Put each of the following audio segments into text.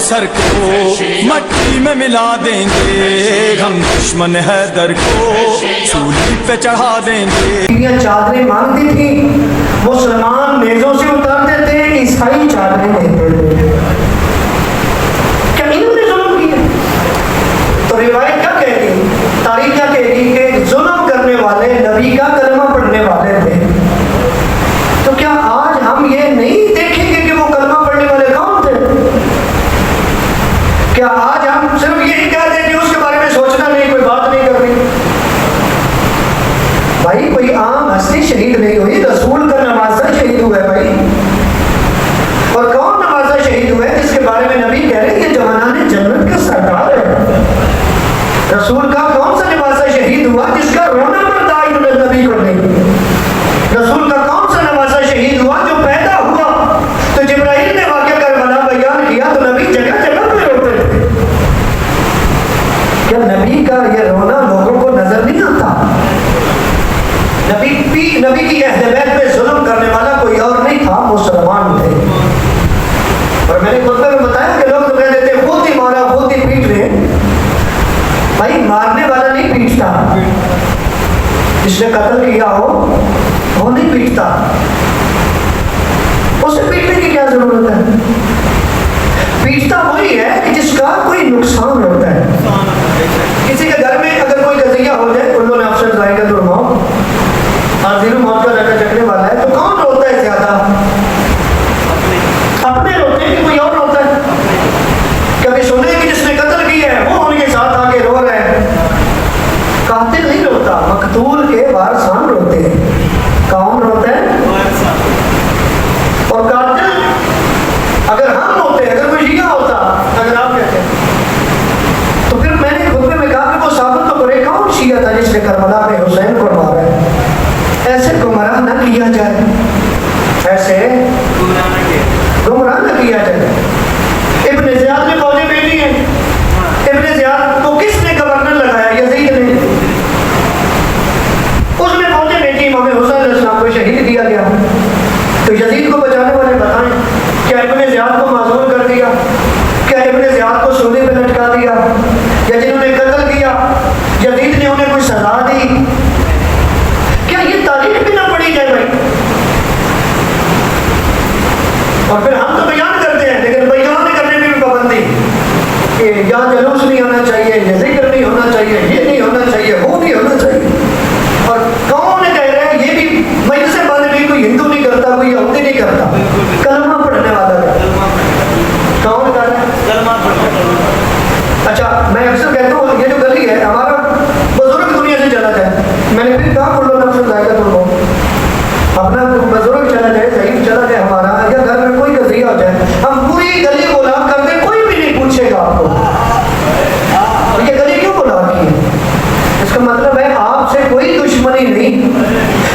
Sir को मट्टी में मिला देंगे, हम दुश्मन हैदर को सूली पे चढ़ा देंगे। चादरें मांगती थी, मुसलमान नेज़ों से उतारते थे, ईसाई चादरें देते थे। क्या इन्होंने जुल्म किया? तो रिवायत क्या कहती, तारीख क्या कहती कि जुल्म करने वाले नबी का कलमा पढ़ने वाले थे। तो क्या आज हम ये नहीं देखेंगे कि वो कलमा पढ़ने वाले कौन थे? क्या आज हम सिर्फ यही कह देंगे, उसके बारे में सोचना नहीं, कोई बात नहीं करनी? भाई कोई आम हस्ती शहीद नहीं हुई, रसूल का नवासा शहीद हुआ है भाई। और कौन नवासा शहीद हुआ है जिसके बारे में नबी कह रहे हैं ये जवाना ने जन्नत का सरदार है? रसूल का कौन सा नवासा शहीद हुआ जिसका रोना पड़ता है नबी को नहीं? रसूल का कौन सा नवासा शहीद हुआ जो पैदा हुआ तो जिब्राइल ने वाक़या करबला बयान किया तो नबी जगह जगह पे रोते थे? क्या नबी का ये रोना लोगों को नजर नहीं आता? नबी की अहल बैत पे जुल्म करने वाला कोई और नहीं था, मुसलमान थे। और मैंने खुतबे में बताया कि लोग तो कह देते खुद ही मारा, खुद ही पीट रहे। भाई मारने वाला नहीं पीटता, जिसने कत्ल किया हो वो नहीं पीटता, उसे पीटने की क्या जरूरत है? पीटता वही है कि जिसका कोई नुकसान होता है। किसी के घर में अगर कोई गजिया हो जाए, उन्होंने अफसर जाएगा तो मौत का लड़का चकने वाला है, तो कौन रोता है ज्यादा? अपने रोते हैं कि कोई और रोता है? कभी सुने कि जिसने कत्ल किया है वो उनके साथ आके रो रहे हैं? कातिल नहीं रोता, मकतूल के वारसान रोते हैं। कौन रोता है? और कातिल अगर हम होते, अगर कोई शिया होता, अगर आप कहते तो फिर मैंने खुतबे में कहा कि वो साबित तो करे कौन शिया था जिसने करबला में हुसैन को मारा है। ऐसे गुमराह न किया जाए, ऐसे गुमराह न किया जाए। इब्ने ज़ियाद ने फौजी भेजी है, इब्ने ज़ियाद को किसने गवर्नर लगाया? यजीद ने। उसने फौजी भेजी, इमाम हुसैन अलैहिस्सलाम को शहीद किया गया। तो यजीद को बचाने वाले बताएं, क्या इब्ने ज़ियाद को मासूम कर दिया? क्या इब्ने ज़ियाद को सूली पे लटका दिया? या जिन्होंने कत्ल किया यजीद ने उन्हें कोई सजा दी? क्या ये तारीख भी ना पढ़ी जाए भाई? और फिर हम तो बयान करते हैं, लेकिन बयान करने में भी पाबंदी कि यहाँ जलूस नहीं होना चाहिए, ये जिक्र नहीं होना चाहिए, ये नहीं होना चाहिए, वो नहीं होना चाहिए। और कौन कह रहे हैं ये भी मजलिस बंद भी कोई हिंदू नहीं करता, कोई यहूदी नहीं करता, कलमा पढ़ने वाला है। कौन कर रहा है? कलमा पढ़ने। अच्छा, मैं अक्सर कहता हूँ ये जो गली है हमारा बुजुर्ग दुनिया से चला जाए, मैंने फिर कहा अपना बुजुर्ग चला जाए, सही चला जाए हमारा, या घर में कोई गजिया हो जाए, हम पूरी गली गुलाम कर दें, कोई भी नहीं पूछेगा आपको और ये गली क्यों गुलाम की है? इसका मतलब है आपसे कोई दुश्मनी नहीं।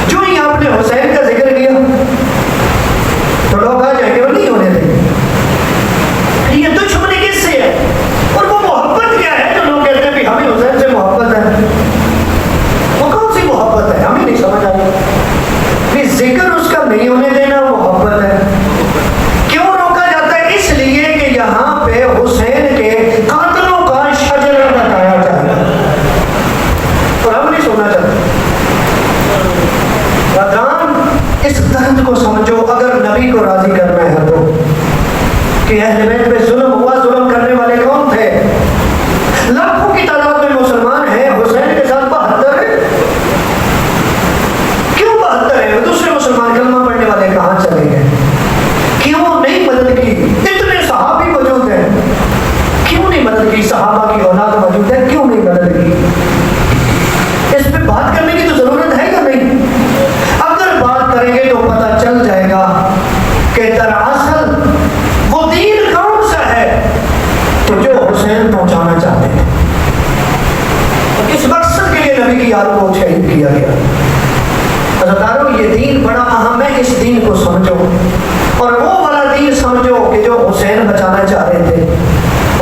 जो ही आपने हुसैन का जिक्र किया तो लोग आ जाएंगे, वो नहीं होने देंगे। ये दुश्मनी किससे है और वो मोहब्बत क्या है जो लोग कहते हैं कि हमें हुसैन से मोहब्बत है? वो कौन सी मोहब्बत है? हमें नहीं समझ आई। जिक्र उसका नहीं होने देना मोहब्बत है। क्यों रोका जाता है? इसलिए कि यहाँ पे हुसैन के कातलों का शजरा बताया जाए और हम नहीं सुनना चाहते। इस दर्द को समझो, अगर नबी को राजी करना है तो कि अहले बैत पे जुल्म हुआ, जुल्म करने वाले कौन थे? लाखों की तादाद में मुसलमान हैं, हुसैन के साथ 72 है। क्यों 72 है? दूसरे मुसलमान कलमा पढ़ने वाले कहाँ चले गए? क्यों नहीं मदद की? इतने सहाबी मौजूद हैं, क्यों नहीं मदद की? सहाबा की औलाद मौजूद है, क्यों नहीं मदद की? इस पे बात करने की तो जरूरत है या नहीं? अगर बात करेंगे तो पता चल जाएगा कि दरअसल वो दीन कौन सा है तो जो हुसैन पहुंचाना चाहते हैं। तो किस मकसद के लिए नबी की याद को शहीद किया गया? अज़ादारों, ये दीन बड़ा अहम है, इस दीन को समझो और वो वाला दीन समझो कि जो हुसैन बचाना चाह रहे थे।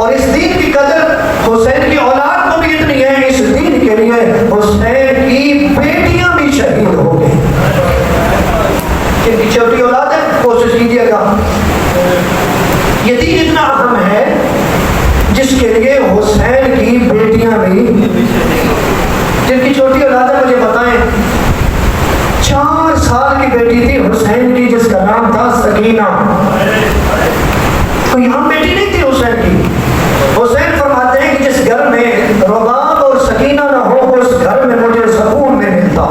और इस दीन की कदर हुसैन की औलाद को भी इतनी है, इस दीन के लिए हुसैन की बेटियां भी शहीद हो गई। जिनकी छोटी औलाद है कोशिश कीजिएगा, ये दीन इतना अहम है इसके लिए हुसैन की बेटियां भी, जिनकी छोटी औलाद है, मुझे बताएं, 4 साल की बेटी थी हुसैन की, जिसका नाम था सकीना। तो यहाँ बेटी नहीं थी हुसैन की। हुसैन फरमाते हैं कि जिस घर में रुबाब और सकीना ना हो, उस घर में मुझे सुकून नहीं मिलता।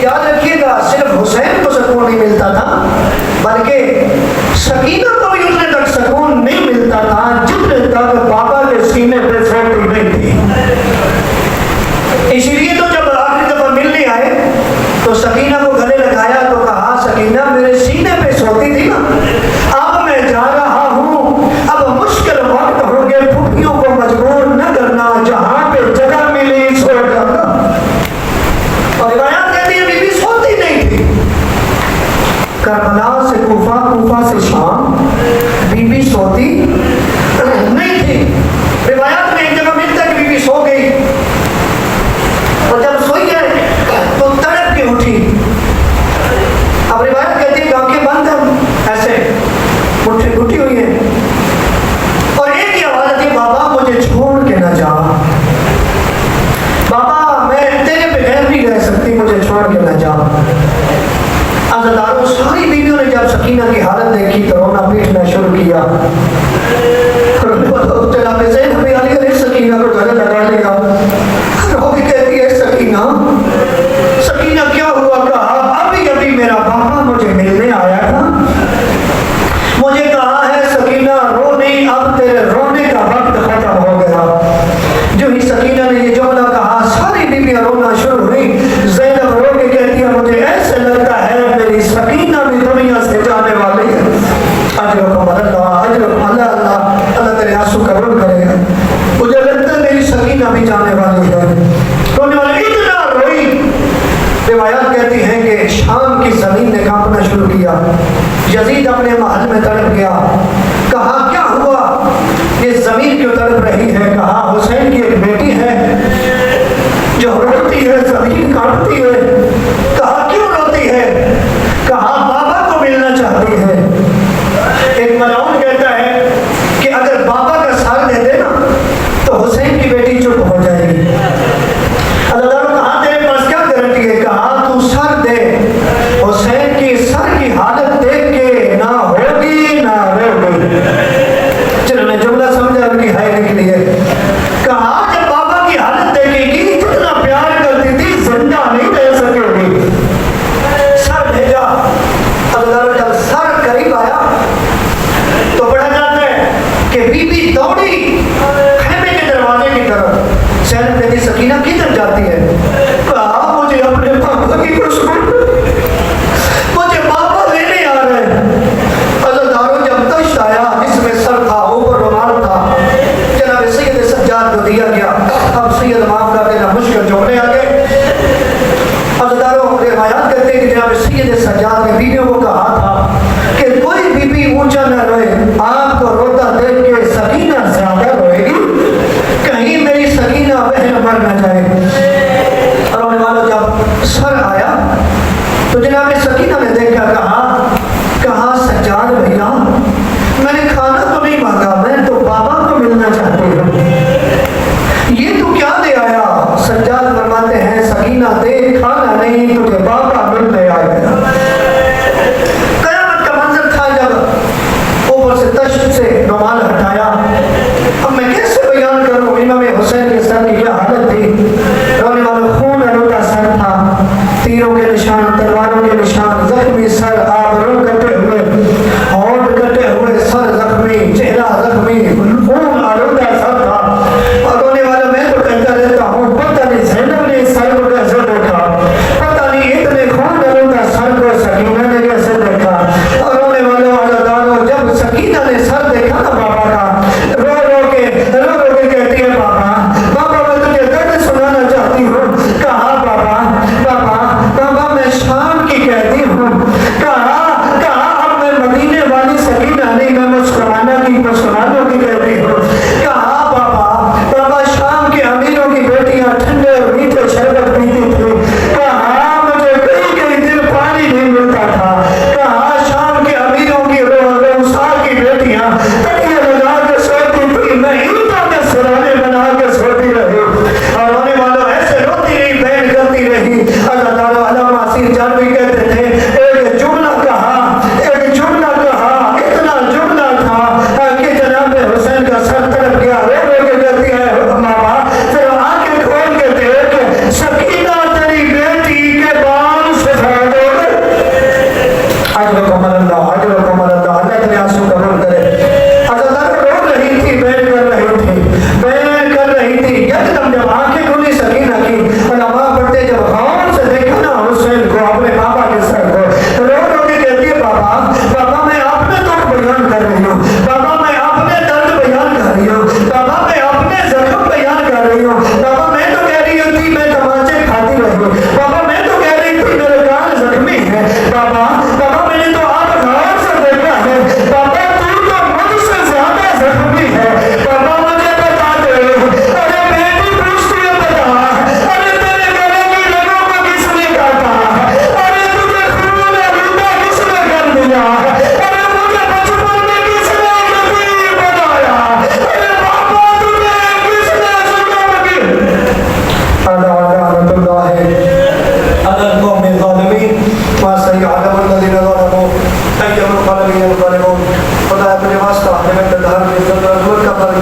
याद रखिएगा, सिर्फ हुसैन को सुकून नहीं मिलता था, बल्कि सकीना को भी उतने तक सुकून नहीं मिलता था जितने तक बाबा के सीने पे सोती नहीं थी। इसीलिए तो जब आखिरी दफा मिलने आए तो सकीना को गले लगाया तो कहा, सकीना मेरे सीने पे सोती थी ना, अब मैं जा रहा हूँ, अब मुश्किल वक्त हो गए, फुफियों को मजबूर न करना, जहां पे जगह मिली सो जाना। और रिवायत कहती है बीबी सोती नहीं थी। करबला से कूफा, कूफा से शाम, बीबी सोती नहीं थी। रिवायत में एक जगह मिलता है कि बीबी सो गई, और जब सोई है तो तड़प के उठी। अब रिवायत कहती है आंखें बंद है, ऐसे मुट्ठी उठी हुई है, और एक ही आवाज आती है, बाबा मुझे छोड़ के ना जा, बाबा मैं तेरे बगैर नहीं रह सकती, मुझे छोड़ के ना जा। अज़दारों, सारी बीवियों ने जब सकीना की हालत देखी तो रोना पीटना शुरू किया। सकीना को गले लगा लिया, रोगी कहती है, सकीना सकीना क्या हुआ? कहा, अभी अभी मेरा बाबा मुझे मिलने आया था, मुझे कहा है सकीना रो नहीं, अब तेरे रोने का वक्त खत्म हो गया। जो ही सकीना ने ये जुमला कहा, सारी बीवियां रोना शुरू हुई। ज़ैनब रो के कहती है, मुझे ऐसे लगता है मेरी सकीना भी दुनिया से जाने वाली है। अल्लाह तेरे आंसू कबूल करेगा। मुझे लगता है मेरी सकीना भी जाने वाली है। रोने वाले इतना रोई। रिवायत कहती है कि शाम की जमीन ने कांपना शुरू किया। यजीद अपने महल में तड़प गया। कहा, क्या हुआ? ये जमीन क्यों तड़प रही है? कहा, हुसैन की एक बेटी है जो रोती है, जमीन कांपती है। कहा, क्यों रोती है? कहा, बाबा को मिलना चाहती है। एक मलाउन कहता है कि अगर बाबा का साथ दे देना तो हुसैन की बेटी चुप हो जाएगी। अल्लाह ने कहा, तेरे पास क्या गारंटी है? कहा, तू सर दे, हुसैन की सर की हालत देख के ना होगी ना रोगी। जिन्होंने जुमला समझा उनकी हाय निकली है। कहा, जब बाबा की हालत देखेगी, जितना प्यार करती थी, जिंदा नहीं रह सकेगी। सर भेजा। अल्लाह ने जब सर करीब आया तो पढ़ा जाता है कि बीबी दौड़ी खेमे के दरवाजे की तरफ। सैन कहती, सकीना किधर जाती है? कहा, मुझे अपने पापा की खुशबू, मुझे पापा लेने आ रहे हैं। अज़दारों, जब तश्त आया, इसमें सर था, ऊपर रुमाल था, जनाब सैयद सज्जाद को दिया गया। अब सैयद माफ कर देना, मुश्किल जुमले आ गए। अज़दारों, रिवायत कहते हैं कि जनाब सैयद सज्जाद ने बीवियों को कहा था कि कोई बीबी ऊंचा न रोए, आपको रोता देख के सकीना ज्यादा रोएगी, कहीं मेरी सकीना बहन मर न जाए। रोने वालों, जब सर आया तो जनाब सकीना ने देखा। कहा, सज्जाद भैया, मैंने खाना तो नहीं मांगा, मैं तो बाबा को मिलना चाहती हूँ, ये तू क्या दे आया? सज्जाद फरमाते हैं, सकीना दे, खाना नहीं, तुझे बाबा मिलने आया। कयामत का मंजर था जब ऊपर से तश्त से रुमाल हटाया। अब मैं कैसे बयान करूं इमाम हुसैन के सर की क्या हालत थी। रोने वालों, खून आलूदा सर था, तीरों के निशान, तलवारों के निशान, जख्मी सर, आबरू कटे हुए, होंठ कटे हुए, सर जख्मी, चेहरा जख्मी, खून आलूदा सर था। और रोने वालों, मैं तो कहता रहता हूँ, पता नहीं ज़ैनब ने इस सर को कैसे देखा, पता नहीं इतने खून आलूदा सर को सकीना ने कैसे देखा। और रोने वालों, अज़दारों, जब सकीना ने सर देखा ना बाबा का, रो रो के कहती है, बाबा बाबा, मैं तुझे दर्द सुनाना चाहती हूँ। कहा, बाबा बाबा बाबा, मैं शाम की कहती हूँ। कहा, अब मैं मदीने वाली सकीना नहीं, मैं मुसलमानों की कहती हूँ। कहा, बाबा शाम के अमीरों की बेटियां ठंडे और मीठे शरबत पीती थी। कहा, मुझे कई दिन पानी नहीं मिलता था। कहा, शाम के अमीरों की रोसा की बेटियां तकिया लगा के सोती थी, मैं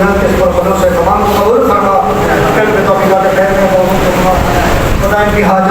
बुलंद इस पर से तमाम को कबूल फरमा। खुदा इनकी हाजत